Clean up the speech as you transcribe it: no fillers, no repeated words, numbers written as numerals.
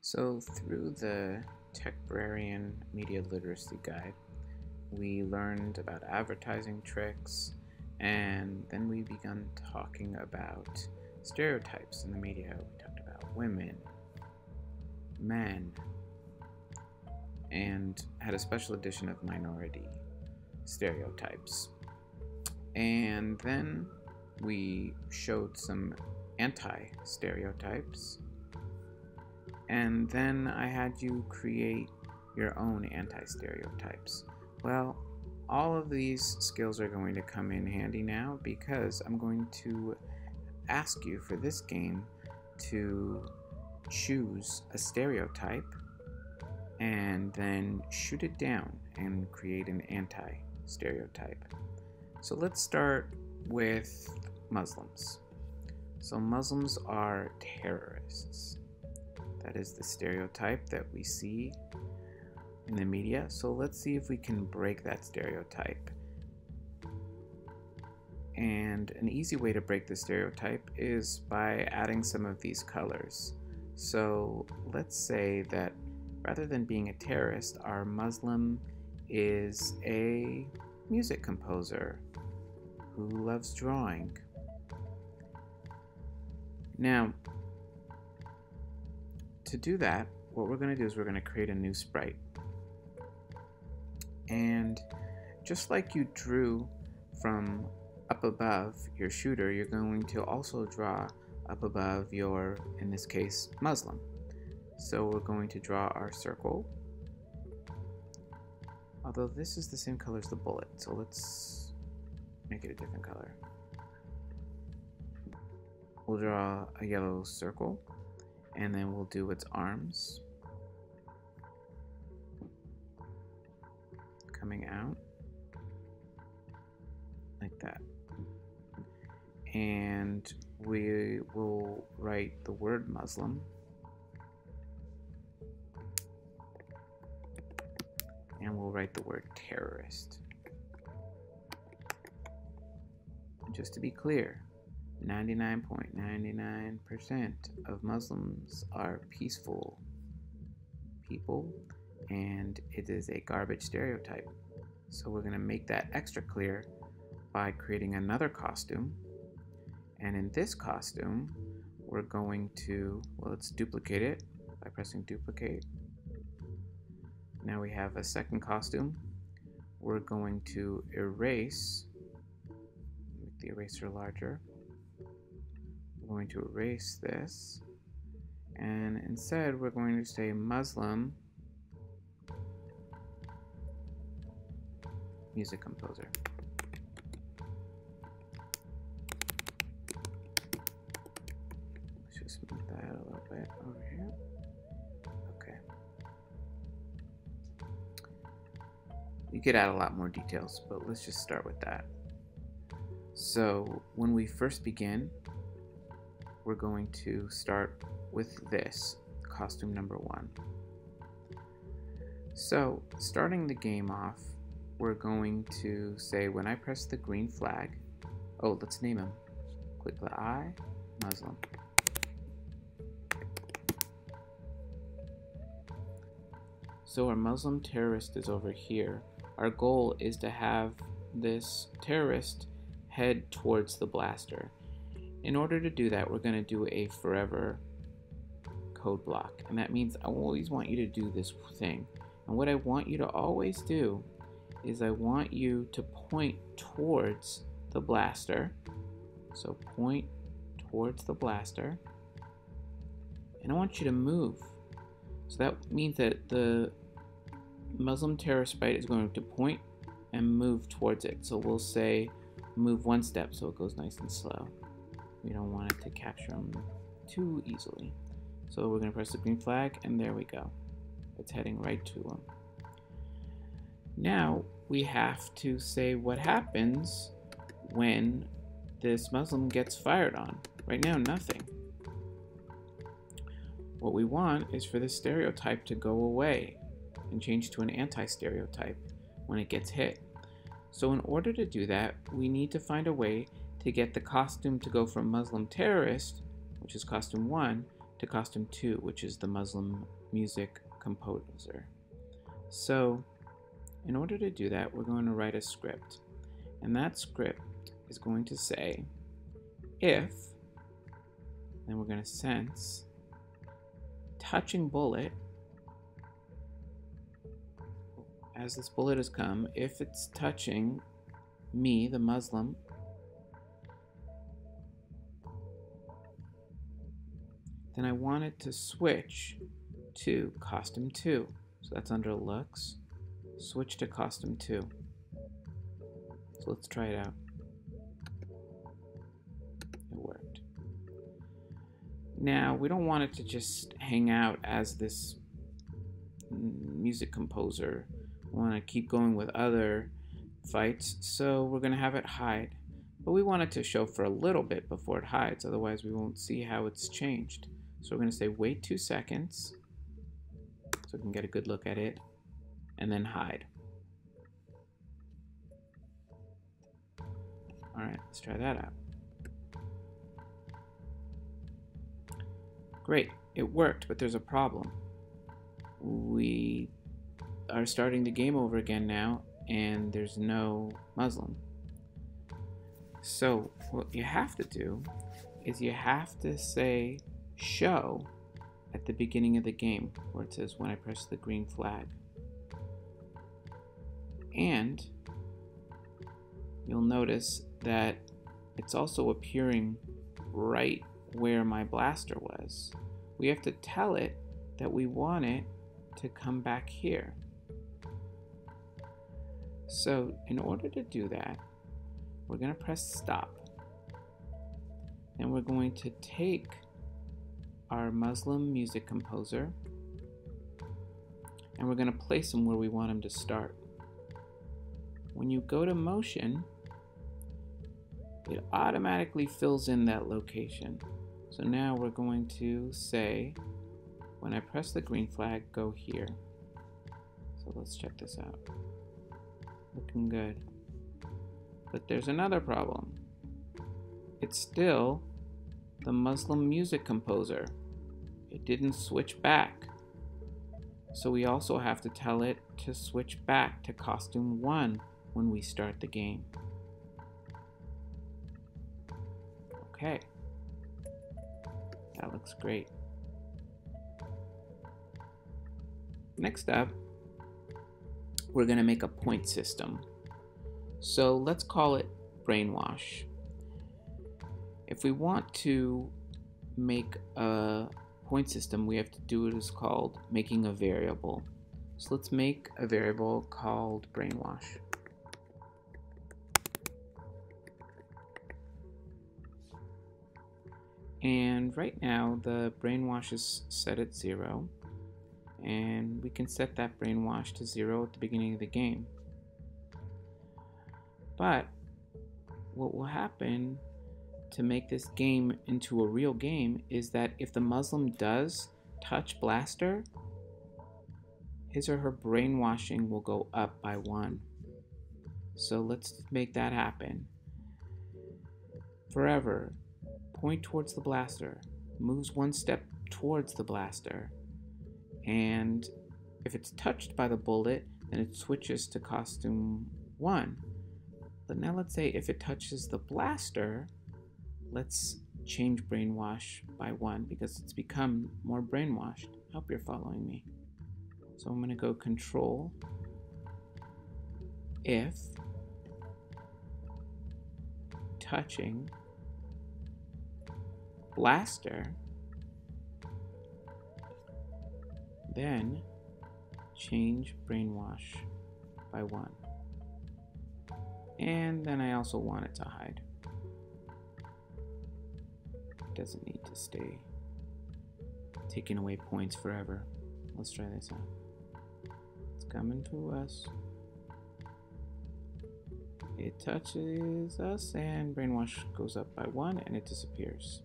So through the Techbrarian Media Literacy Guide, we learned about advertising tricks, and then we began talking about stereotypes in the media. We talked about women, men, and had a special edition of minority stereotypes. And then we showed some anti-stereotypes. And then I had you create your own anti-stereotypes. Well, all of these skills are going to come in handy now because I'm going to ask you for this game to choose a stereotype and then shoot it down and create an anti-stereotype. So let's start with Muslims. So Muslims are terrorists. That is the stereotype that we see in the media. So let's see if we can break that stereotype. And an easy way to break the stereotype is by adding some of these colors. So let's say that rather than being a terrorist, our Muslim is a music composer who loves drawing. Now, to do that, what we're going to do is we're going to create a new sprite. And just like you drew from up above your shooter, you're going to also draw up above your, in this case, Muslim. So we're going to draw our circle. Although this is the same color as the bullet, so let's make it a different color. We'll draw a yellow circle, and then we'll do its arms coming out like that. And we will write the word Muslim, and we'll write the word terrorist. And just to be clear, 99.99% of Muslims are peaceful people, and it is a garbage stereotype. So we're going to make that extra clear by creating another costume. And in this costume, we're going to, well, let's duplicate it by pressing duplicate. Now we have a second costume. We're going to erase, make the eraser larger. We're going to erase this, and instead we're going to say Muslim music composer. Let's just move that a little bit over here. Okay. You could add a lot more details, but let's just start with that. So when we first begin, we're going to start with this, costume number 1. So, starting the game off, we're going to say when I press the green flag, oh, let's name him. Click the I, Muslim. So our Muslim terrorist is over here. Our goal is to have this terrorist head towards the blaster. In order to do that, we're going to do a forever code block. And that means I always want you to do this thing. And what I want you to always do is I want you to point towards the blaster. So point towards the blaster. And I want you to move. So that means that the Muslim terrorist sprite is going to point and move towards it. So we'll say move 1 step so it goes nice and slow. We don't want it to capture them too easily. So we're going to press the green flag, and there we go. It's heading right to them. Now we have to say what happens when this Muslim gets fired on. Right now, nothing. What we want is for this stereotype to go away and change to an anti-stereotype when it gets hit. So in order to do that, we need to find a way to get the costume to go from Muslim terrorist, which is costume 1, to costume 2, which is the Muslim music composer. So in order to do that, we're going to write a script. And that script is going to say if, then we're going to sense touching bullet. As this bullet has come, if it's touching me, the Muslim, then I want it to switch to costume 2. So that's under looks, switch to costume 2. So let's try it out. It worked. Now, we don't want it to just hang out as this music composer. We want to keep going with other fights, so we're going to have it hide. But we want it to show for a little bit before it hides, otherwise we won't see how it's changed. So we're going to say wait 2 seconds so we can get a good look at it, and then hide. Alright, let's try that out. Great, it worked, but there's a problem. We are starting the game over again now, and there's no Muslim. So what you have to do is you have to say show at the beginning of the game, where it says when I press the green flag. And you'll notice that it's also appearing right where my blaster was. We have to tell it that we want it to come back here. So in order to do that, we're going to press stop. And we're going to take our Muslim music composer and we're going to place him where we want him to start. When you go to motion, it automatically fills in that location. So now we're going to say, when I press the green flag, go here. So let's check this out. Looking good. But there's another problem. It's still the Muslim music composer. It didn't switch back. So we also have to tell it to switch back to costume 1 when we start the game. Okay. That looks great. Next up, we're going to make a point system. So let's call it brainwash. If we want to make a point system, we have to do what is called making a variable. So let's make a variable called brainwash. And right now the brainwash is set at 0, and we can set that brainwash to 0 at the beginning of the game. But what will happen to make this game into a real game is that if the Muslim does touch blaster, his or her brainwashing will go up by 1. So let's make that happen. Forever, point towards the blaster, moves 1 step towards the blaster, and if it's touched by the bullet, then it switches to costume 1. But now let's say if it touches the blaster, let's change brainwash by 1 because it's become more brainwashed. I hope you're following me. So I'm going to go control if touching blaster, then change brainwash by 1. And then I also want it to hide. It doesn't need to stay taking away points forever. Let's try this out. It's coming to us. It touches us and brainwash goes up by 1 and it disappears.